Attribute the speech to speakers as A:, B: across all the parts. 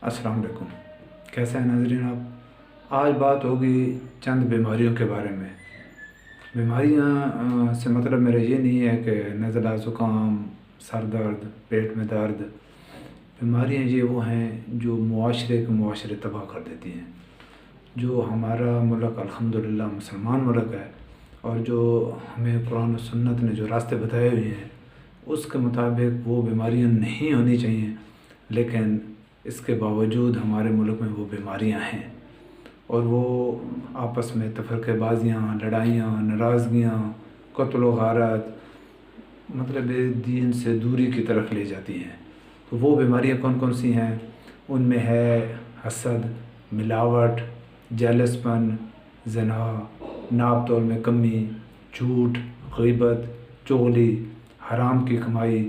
A: अस्सलाम वालेकुम। कैसे हैं नाज़रीन आप? आज बात होगी चंद बीमारियों के बारे में। बीमारियां से मतलब मेरा ये नहीं है कि नज़ला, ज़ुकाम, सर दर्द, पेट में दर्द। बीमारियां ये वो हैं जो मुआशरे तबाह कर देती हैं। जो हमारा मुल्क अल्हम्दुलिल्लाह मुसलमान मुल्क है, और जो हमें कुरान और सुन्नत ने जो रास्ते बताए हुए हैं उसके मुताबिक वो बीमारियां नहीं होनी चाहिए, लेकिन इसके बावजूद हमारे मुल्क में वो बीमारियां हैं। और वो आपस में तफरक़ेबाज़ियाँ, लड़ाइयाँ, नाराज़गियाँ, क़त्ल व गारत, मतलब दीन से दूरी की तरफ ले जाती हैं। तो वो बीमारियाँ कौन कौन सी हैं? उनमें है हसद, मिलावट, जेलसपन, ज़िना, नाप तोल में कमी, झूठ, ग़ीबत, चुगली, हराम की कमाई,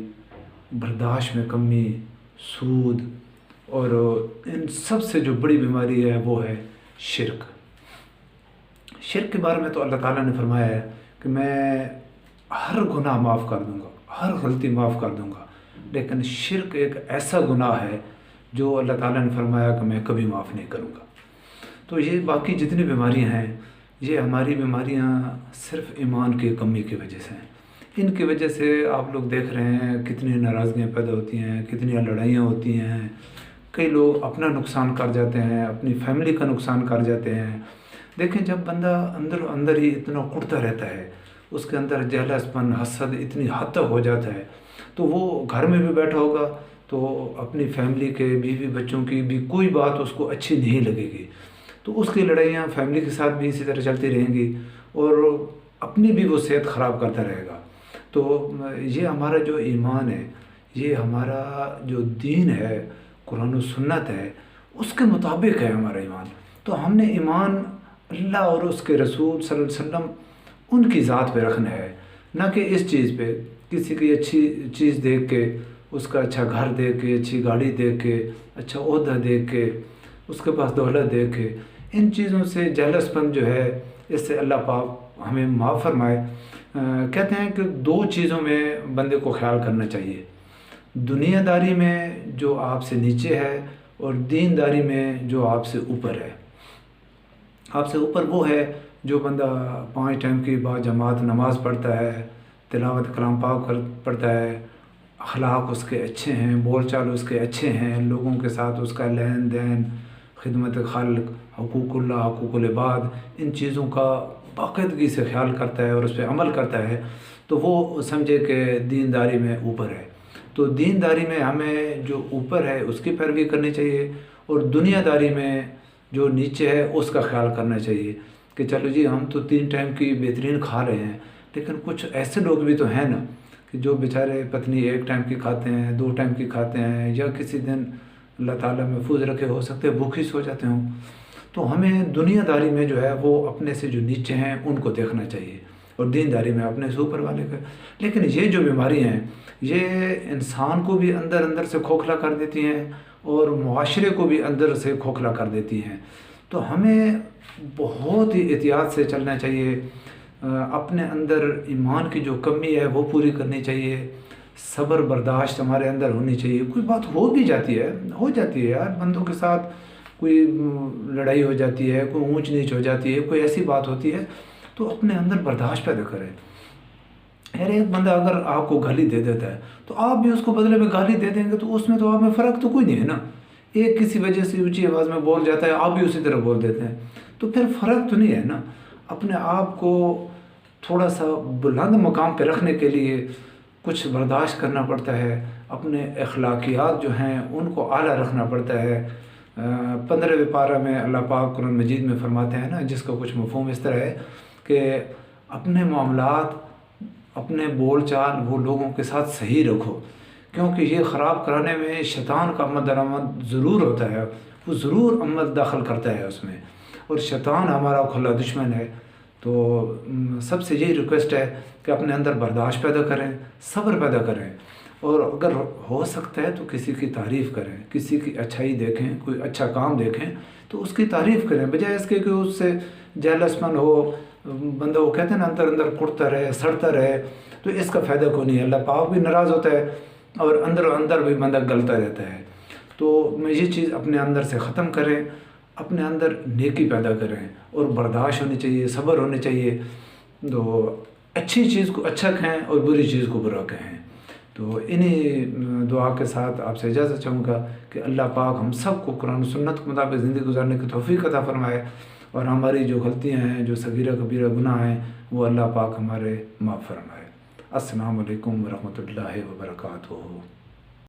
A: बर्दाश्त में कमी, सूद। और इन सब से जो बड़ी बीमारी है वो है शिर्क। शिर्क के बारे में तो अल्लाह ताला ने फरमाया है कि मैं हर गुनाह माफ़ कर दूंगा, हर गलती माफ़ कर दूंगा, लेकिन शिर्क एक ऐसा गुनाह है जो अल्लाह ताला ने फरमाया कि मैं कभी माफ़ नहीं करूंगा। तो ये बाकी जितनी बीमारियां हैं, ये हमारी बीमारियां सिर्फ़ ईमान की कमी की वजह से हैं। इनकी वजह से आप लोग देख रहे हैं कितनी नाराज़गियाँ पैदा होती हैं, कितनी लड़ाइयाँ होती हैं। कई लोग अपना नुकसान कर जाते हैं, अपनी फैमिली का नुकसान कर जाते हैं। देखें, जब बंदा अंदर अंदर ही इतना कुढ़ता रहता है, उसके अंदर जेलसपन, हसद इतनी हद तक हो जाता है, तो वो घर में भी बैठा होगा तो अपनी फैमिली के, बीवी बच्चों की भी कोई बात उसको अच्छी नहीं लगेगी। तो उसकी लड़ाइयाँ फैमिली के साथ भी इसी तरह चलती रहेंगी और अपनी भी वो सेहत ख़राब करता रहेगा। तो ये हमारा जो ईमान है, ये हमारा जो दीन है, कुरान और सुन्नत है, उसके मुताबिक है हमारा ईमान। तो हमने ईमान अल्लाह और उसके रसूल सल्लल्लाहु अलैहि वसल्लम उनकी ज़ात पे रखना है, ना कि इस चीज़ पे। किसी की अच्छी चीज़ देख के, उसका अच्छा घर देख के, अच्छी गाड़ी देख के, अच्छा ओहदा देख के, उसके पास दौलत देख के, इन चीज़ों से जेलसपन जो है, इससे अल्लाह पाक हमें माफ़ फरमाए। कहते हैं कि दो चीज़ों में बंदे को ख्याल करना चाहिए, दुनियादारी में जो आपसे नीचे है और दीनदारी में जो आपसे ऊपर है। आपसे ऊपर वो है जो बंदा 5 टाइम की बाजमात नमाज़ पढ़ता है, तिलावत कलाम पाक पढ़ता है, अखलाक उसके अच्छे हैं, बोल चाल उसके अच्छे हैं, लोगों के साथ उसका लेन देन, खिदमत खालिक, हुकूकुल्लाह, हुकूकुल इबाद, इन चीज़ों का बाकायदगी से ख्याल करता है और उस पर अमल करता है, तो वो समझे कि दीनदारी में ऊपर है। तो दीनदारी में हमें जो ऊपर है उसकी पैरवी करनी चाहिए, और दुनियादारी में जो नीचे है उसका ख्याल करना चाहिए कि चलो जी, हम तो 3 टाइम की बेहतरीन खा रहे हैं, लेकिन कुछ ऐसे लोग भी तो हैं ना कि जो बेचारे पत्नी 1 टाइम की खाते हैं, 2 टाइम की खाते हैं, या किसी दिन अल्लाह ताला महफूज रखे हो सकते हैं भूखी सो जाते हों। तो हमें दुनियादारी में जो है वो अपने से जो नीचे हैं उनको देखना चाहिए, और दीनदारी में अपने से ऊपर वाले का। लेकिन ये जो बीमारी हैं, ये इंसान को भी अंदर अंदर से खोखला कर देती हैं और मुआशरे को भी अंदर से खोखला कर देती हैं। तो हमें बहुत ही एहतियात से चलना चाहिए। अपने अंदर ईमान की जो कमी है वो पूरी करनी चाहिए, सब्र बर्दाश्त हमारे अंदर होनी चाहिए। कोई बात हो भी जाती है, हो जाती है यार, बंदों के साथ कोई लड़ाई हो जाती है, कोई ऊंच नीच हो जाती है, कोई ऐसी बात होती है, तो अपने अंदर बर्दाश्त पैदा करें। यार, एक बंदा अगर आपको गाली दे देता है तो आप भी उसको बदले में गाली दे देंगे, तो उसमें तो आप में फ़र्क तो कोई नहीं है ना। एक किसी वजह से ऊंची आवाज़ में बोल जाता है, आप भी उसी तरह बोल देते हैं, तो फिर फ़र्क तो नहीं है ना। अपने आप को थोड़ा सा बुलंद मकाम पे रखने के लिए कुछ बर्दाश्त करना पड़ता है, अपने अखलाकियात जो हैं उनको आला रखना पड़ता है। 15वें पारा में अल्लाह पाक कुरान मजीद में फरमाते हैं ना, जिसका कुछ मफ़हूम इस तरह है कि अपने मामलात, अपने बोल चाल वो लोगों के साथ सही रखो, क्योंकि ये ख़राब कराने में शैतान का आमद दरामद ज़रूर होता है, वो ज़रूर आमद दाखिल करता है उसमें, और शैतान हमारा खुला दुश्मन है। तो सबसे यही रिक्वेस्ट है कि अपने अंदर बर्दाश्त पैदा करें, सब्र पैदा करें, और अगर हो सकता है तो किसी की तारीफ़ करें, किसी की अच्छाई देखें, कोई अच्छा काम देखें तो उसकी तारीफ़ करें, बजाय इसके कि उससे जेलसपन हो, बंदा वो कहते हैं ना अंदर अंदर कुड़ता रहे, सड़ता रहे, तो इसका फ़ायदा कोई नहीं है। अल्लाह पाक भी नाराज़ होता है और अंदर अंदर भी बंदा गलता रहता है। تو میں یہ چیز اپنے اندر سے ختم کریں، اپنے اندر نیکی پیدا کریں، اور برداشت ہونی چاہیے، صبر ہونے چاہیے. تو اچھی چیز کو اچھا کہیں اور بری چیز کو برا کہیں. تو انہی دعا کے ساتھ آپ سے اجازت چاہوں گا کہ اللہ پاک ہم سب کو قرآن و سنت کے مطابق زندگی گزارنے کی توفیق عطا فرمائے، اور ہماری جو غلطیاں ہیں، جو صغیرہ کبیرہ گناہ ہیں، وہ اللہ پاک ہمارے معاف فرمائے. السلام علیکم ورحمۃ اللہ وبرکاتہ.